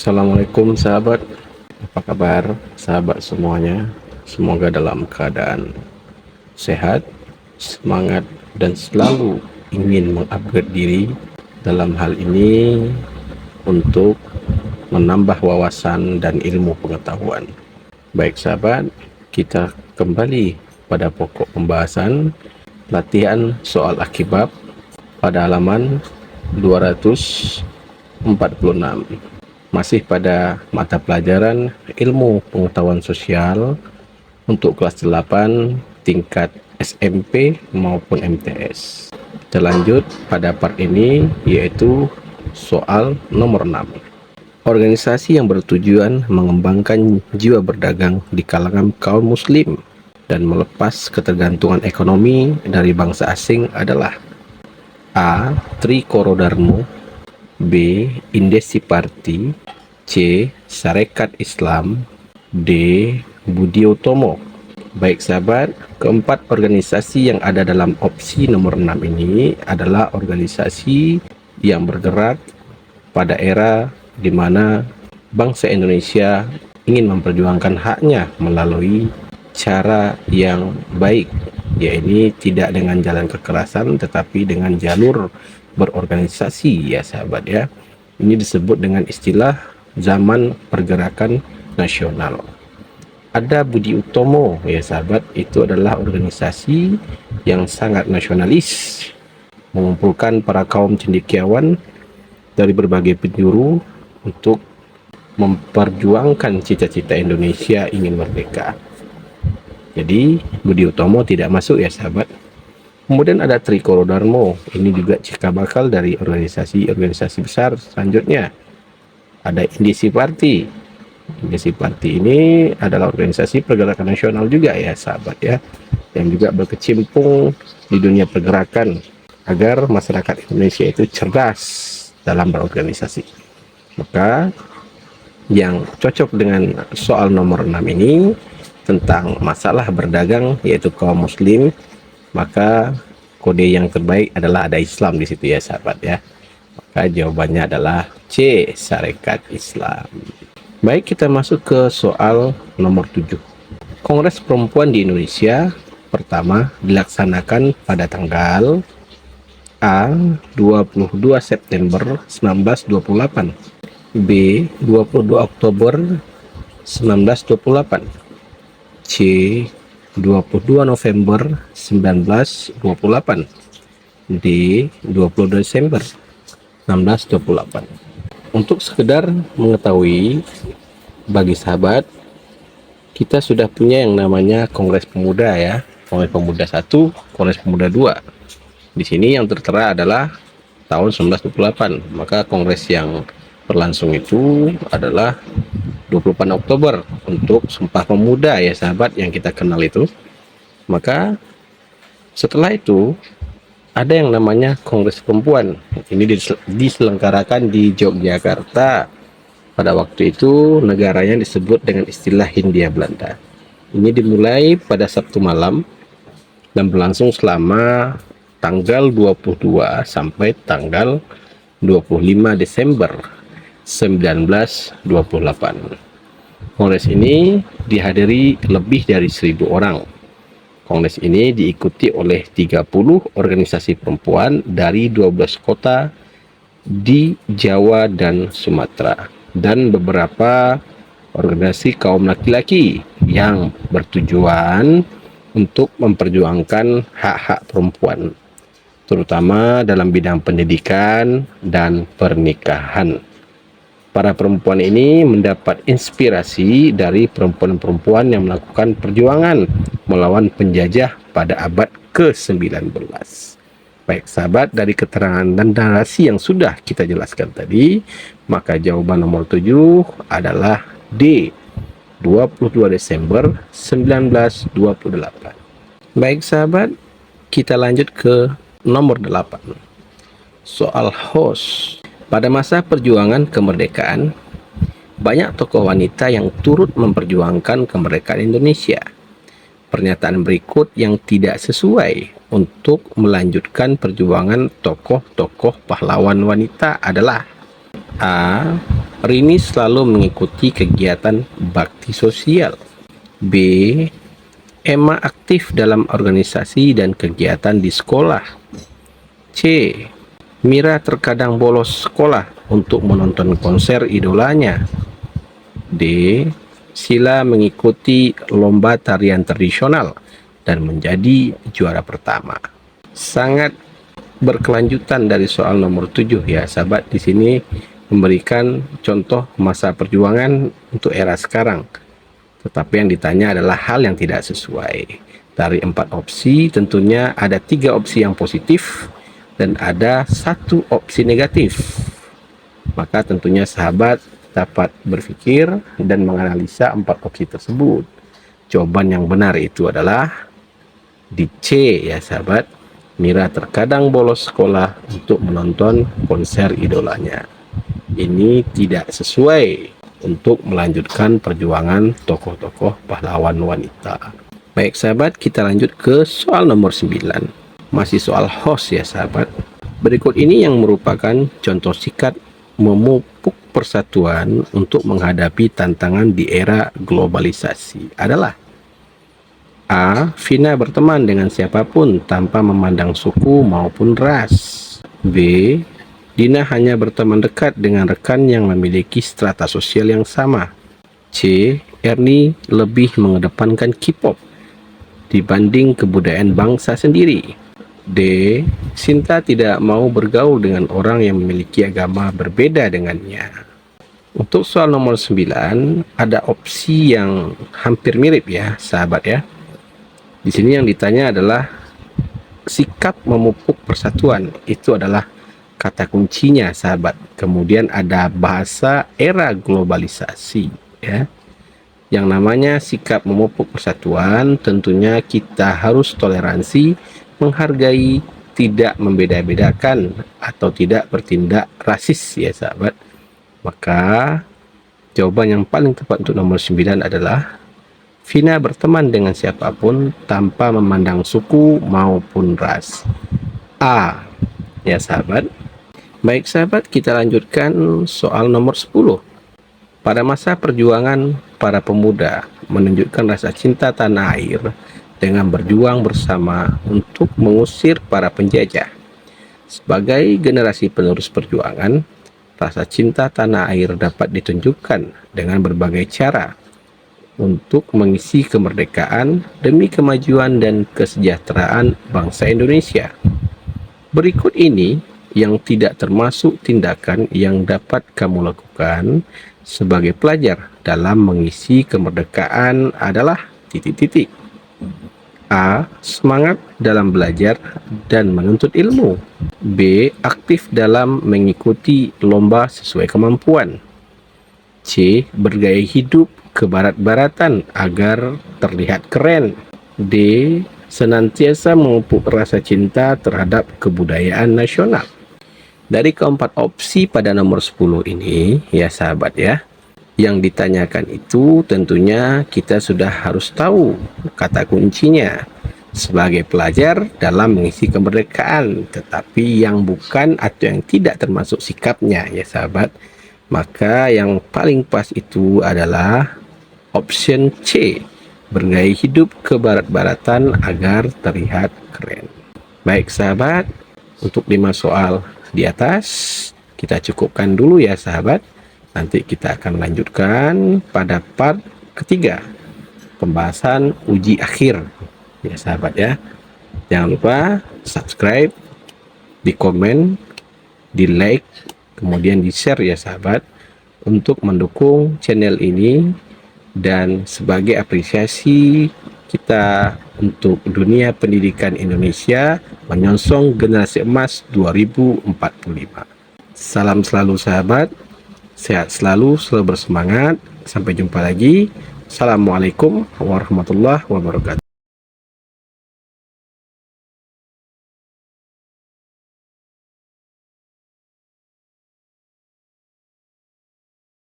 Assalamualaikum sahabat, apa kabar sahabat semuanya? Semoga dalam keadaan sehat, semangat, dan selalu ingin mengupgrade diri dalam hal ini untuk menambah wawasan dan ilmu pengetahuan. Baik sahabat, kita kembali pada pokok pembahasan latihan soal akibat pada halaman 246. Masih pada mata pelajaran ilmu pengetahuan sosial untuk kelas 8 tingkat SMP maupun MTS. Kita lanjut pada part ini, yaitu soal nomor 6. Organisasi yang bertujuan mengembangkan jiwa berdagang di kalangan kaum muslim dan melepas ketergantungan ekonomi dari bangsa asing adalah A. Trikoro Darmo, B. Indesi Party, C. Sarekat Islam, D. Budi Utomo. Baik sahabat, keempat organisasi yang ada dalam opsi nomor 6 ini adalah organisasi yang bergerak pada era di mana bangsa Indonesia ingin memperjuangkan haknya melalui cara yang baik, yaitu tidak dengan jalan kekerasan tetapi dengan jalur berorganisasi ya sahabat ya. Ini disebut dengan istilah zaman pergerakan nasional. Ada Budi Utomo ya sahabat, itu adalah organisasi yang sangat nasionalis, mengumpulkan para kaum cendekiawan dari berbagai penjuru untuk memperjuangkan cita-cita Indonesia ingin merdeka. Jadi Budi Utomo tidak masuk ya sahabat. Kemudian ada Trikoro Darmo, ini juga cikal bakal dari organisasi besar. Selanjutnya ada Indesi Party. Indesi Party ini adalah organisasi pergerakan nasional juga ya sahabat ya, yang juga berkecimpung di dunia pergerakan agar masyarakat Indonesia itu cerdas dalam berorganisasi. Maka yang cocok dengan soal nomor 6 ini tentang masalah berdagang yaitu kaum muslim, maka kode yang terbaik adalah ada Islam di situ ya sahabat ya. Maka jawabannya adalah C, Sarekat Islam. Baik, kita masuk ke soal nomor 7. Kongres Perempuan di Indonesia pertama dilaksanakan pada tanggal A. 22 September 1928, B. 22 Oktober 1928, C. 22 November 1928, D. 22 Desember 1928. Untuk sekedar mengetahui bagi sahabat, kita sudah punya yang namanya Kongres Pemuda ya, Kongres Pemuda 1, Kongres Pemuda 2. Di sini yang tertera adalah tahun 1928, maka kongres yang berlangsung itu adalah 24 Oktober untuk Sumpah Pemuda ya sahabat yang kita kenal itu. Maka setelah itu ada yang namanya Kongres Perempuan. Ini diselenggarakan di Yogyakarta. Pada waktu itu negaranya disebut dengan istilah Hindia Belanda. Ini dimulai pada Sabtu malam dan berlangsung selama tanggal 22 sampai tanggal 25 Desember 1928. Kongres ini dihadiri lebih dari 1.000 orang. Kongres ini diikuti oleh 30 organisasi perempuan dari 12 kota di Jawa dan Sumatera, dan beberapa organisasi kaum laki-laki yang bertujuan untuk memperjuangkan hak-hak perempuan, terutama dalam bidang pendidikan dan pernikahan. Para perempuan ini mendapat inspirasi dari perempuan-perempuan yang melakukan perjuangan melawan penjajah pada abad ke-19. Baik sahabat, dari keterangan dan narasi yang sudah kita jelaskan tadi, maka jawaban nomor 7 adalah D, 22 Desember 1928. Baik sahabat, kita lanjut ke nomor 8. Soal host. Pada masa perjuangan kemerdekaan, banyak tokoh wanita yang turut memperjuangkan kemerdekaan Indonesia. Pernyataan berikut yang tidak sesuai untuk melanjutkan perjuangan tokoh-tokoh pahlawan wanita adalah A. Rini selalu mengikuti kegiatan bakti sosial. B. Emma aktif dalam organisasi dan kegiatan di sekolah. C. Mira terkadang bolos sekolah untuk menonton konser idolanya. D. Sila mengikuti lomba tarian tradisional dan menjadi juara pertama. Sangat berkelanjutan dari soal nomor 7 ya sahabat. Di sini memberikan contoh masa perjuangan untuk era sekarang. Tetapi yang ditanya adalah hal yang tidak sesuai. Dari 4 opsi tentunya ada 3 opsi yang positif dan ada 1 opsi negatif. Maka tentunya sahabat dapat berpikir dan menganalisa 4 opsi tersebut. Jawaban yang benar itu adalah di C ya sahabat. Mira terkadang bolos sekolah untuk menonton konser idolanya. Ini tidak sesuai untuk melanjutkan perjuangan tokoh-tokoh pahlawan wanita. Baik sahabat, kita lanjut ke soal nomor 9. Masih soal host ya sahabat. Berikut ini yang merupakan contoh sikap memupuk persatuan untuk menghadapi tantangan di era globalisasi adalah: A. Vina berteman dengan siapapun tanpa memandang suku maupun ras. B. Dina hanya berteman dekat dengan rekan yang memiliki strata sosial yang sama. C. Ernie lebih mengedepankan K-pop dibanding kebudayaan bangsa sendiri. D. Sinta tidak mau bergaul dengan orang yang memiliki agama berbeda dengannya. Untuk soal nomor 9, ada opsi yang hampir mirip ya sahabat ya. Di sini yang ditanya adalah sikap memupuk persatuan. Itu adalah kata kuncinya sahabat. Kemudian ada bahasa era globalisasi ya. Yang namanya sikap memupuk persatuan tentunya kita harus toleransi, menghargai, tidak membeda-bedakan atau tidak bertindak rasis ya sahabat. Maka jawaban yang paling tepat untuk nomor 9 adalah Vina berteman dengan siapapun tanpa memandang suku maupun ras. A ya sahabat. Baik sahabat, kita lanjutkan soal nomor 10. Pada masa perjuangan, para pemuda menunjukkan rasa cinta tanah air dengan berjuang bersama untuk mengusir para penjajah. Sebagai generasi penerus perjuangan, rasa cinta tanah air dapat ditunjukkan dengan berbagai cara untuk mengisi kemerdekaan demi kemajuan dan kesejahteraan bangsa Indonesia. Berikut ini yang tidak termasuk tindakan yang dapat kamu lakukan sebagai pelajar dalam mengisi kemerdekaan adalah titik-titik. A. Semangat dalam belajar dan menuntut ilmu. B. Aktif dalam mengikuti lomba sesuai kemampuan. C. Bergaya hidup kebarat-baratan agar terlihat keren. D. Senantiasa memupuk rasa cinta terhadap kebudayaan nasional. Dari keempat opsi pada nomor 10 ini ya sahabat ya, yang ditanyakan itu tentunya kita sudah harus tahu kata kuncinya sebagai pelajar dalam mengisi kemerdekaan, tetapi yang bukan atau yang tidak termasuk sikapnya ya sahabat. Maka yang paling pas itu adalah option C, bergaya hidup kebarat-baratan agar terlihat keren. Baik sahabat, untuk 5 soal di atas kita cukupkan dulu ya sahabat. Nanti kita akan lanjutkan pada part ketiga, pembahasan uji akhir ya sahabat ya. Jangan lupa subscribe, di komen, di like, kemudian di share ya sahabat, untuk mendukung channel ini dan sebagai apresiasi kita untuk dunia pendidikan Indonesia menyongsong generasi emas 2045. Salam selalu sahabat, sehat selalu, selalu bersemangat. Sampai jumpa lagi. Assalamualaikum warahmatullahi wabarakatuh.